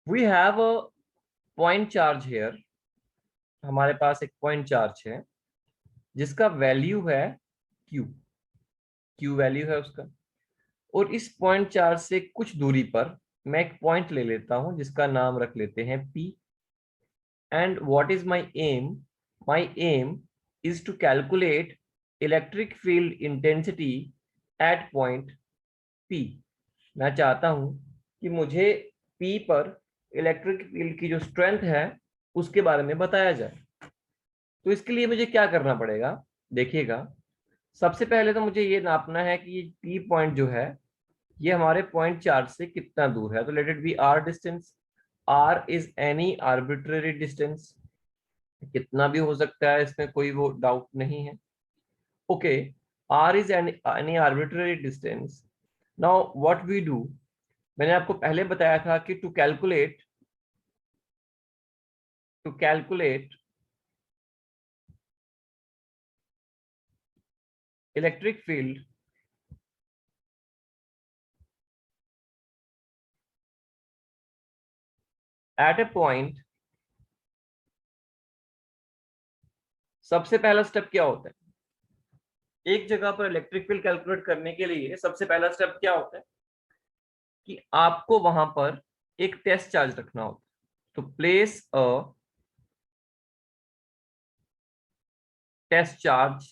We have a point charge here. हमारे पास एक पॉइंट चार्ज है जिसका वैल्यू है क्यू। क्यू वैल्यू है उसका। और इस पॉइंट चार्ज से कुछ दूरी पर मैं एक पॉइंट ले लेता हूं जिसका नाम रख लेते हैं P. And what is my aim? My aim is to calculate electric field intensity at point P. मैं चाहता हूं कि मुझे पी पर इलेक्ट्रिक फील्ड की जो स्ट्रेंथ है उसके बारे में बताया जाए। तो इसके लिए मुझे क्या करना पड़ेगा? देखिएगा, सबसे पहले तो मुझे ये नापना है कि ये पी पॉइंट जो है ये हमारे पॉइंट चार्ज से कितना दूर है। तो let it be R distance. R is any arbitrary distance. कितना भी हो सकता है, इसमें कोई वो डाउट नहीं है। Okay, R is any arbitrary distance. Now what we do, मैंने आपको पहले बताया था कि to calculate electric field at a point, सबसे पहला स्टेप क्या होता है? एक जगह पर इलेक्ट्रिक फील्ड कैलकुलेट करने के लिए सबसे पहला स्टेप क्या होता है कि आपको वहां पर एक टेस्ट चार्ज रखना होता है। तो प्लेस अ टेस्ट चार्ज।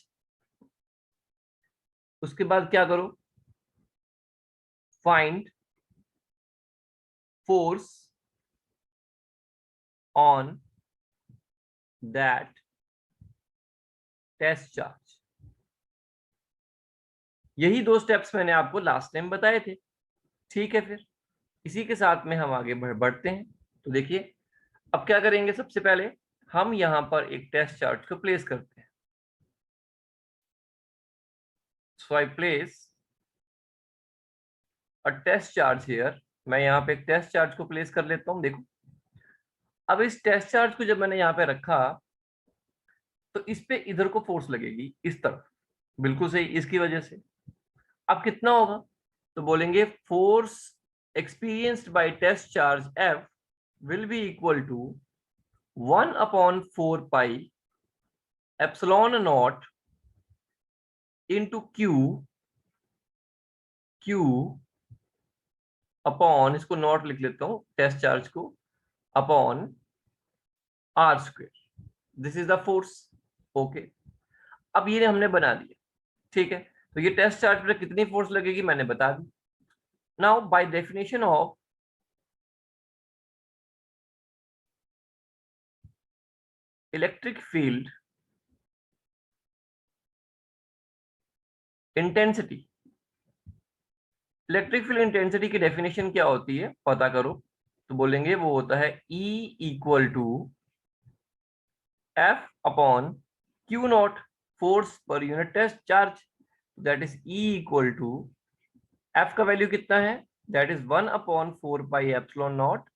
उसके बाद क्या करो? Find force on that test charge. यही दो स्टेप्स मैंने आपको लास्ट टाइम बताए थे। ठीक है, फिर इसी के साथ में हम आगे बढ़ते हैं। तो देखिए, अब क्या करेंगे? सबसे पहले हम यहां पर एक टेस्ट चार्ज को प्लेस करते हैं। So I place a test charge here. मैं यहाँ पे एक टेस्ट चार्ज को प्लेस कर लेता हूँ। देखो, अब इस टेस्ट चार्ज को जब मैंने यहाँ पे रखा तो इस पे इधर को फोर्स लगेगी, इस तरफ। बिल्कुल सही, इसकी वजह से। अब कितना होगा? तो बोलेंगे force experienced by test charge F will be equal to 1/4 pi epsilon naught into Q upon, इसको नॉट लिख लेता हूं टेस्ट चार्ज को, upon R square. This is the force. Okay, अब ये हमने बना दिया। ठीक है, तो ये टेस्ट चार्ज पर कितनी फोर्स लगेगी मैंने बता दी। Now by definition of electric field intensity, electric field intensity की डेफिनेशन क्या होती है पता करो। तो बोलेंगे वो होता है E equal to F upon q naught, force per unit test charge. That is E equal to, F का वैल्यू कितना है? That is 1/4 pi epsilon naught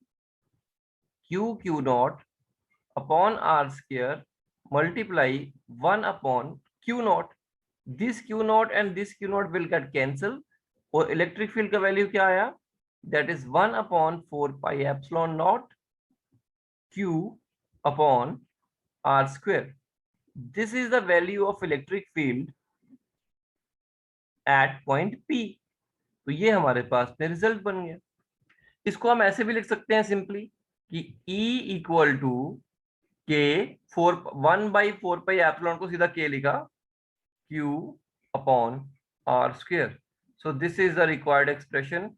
q naught upon are square multiply 1/क्यू naught. This q naught and this q naught will get cancel, और electric field का value क्या आया? That is 1/4 pi epsilon naught q upon are square. This is the value of electric field eight point P. तो ये हमारे पास में result बन गया। इसको हम ऐसे भी लिख सकते हैं सिंपली कि E इक्वल टू के 1/4 पाई एप्सिलॉन को सीधा के लिखा, Q upon are square. So this is the required expression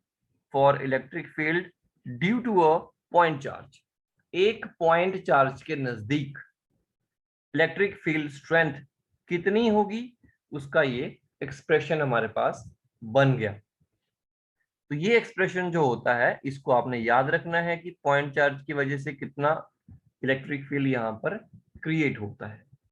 for electric field due to a point charge. एक पॉइंट चार्ज के नजदीक इलेक्ट्रिक फील्ड स्ट्रेंथ कितनी होगी, उसका ये एक्सप्रेशन हमारे पास बन गया। तो ये एक्सप्रेशन जो होता है इसको आपने याद रखना है कि पॉइंट चार्ज की वजह से कितना इलेक्ट्रिक फील्ड यहाँ पर क्रिएट होता है।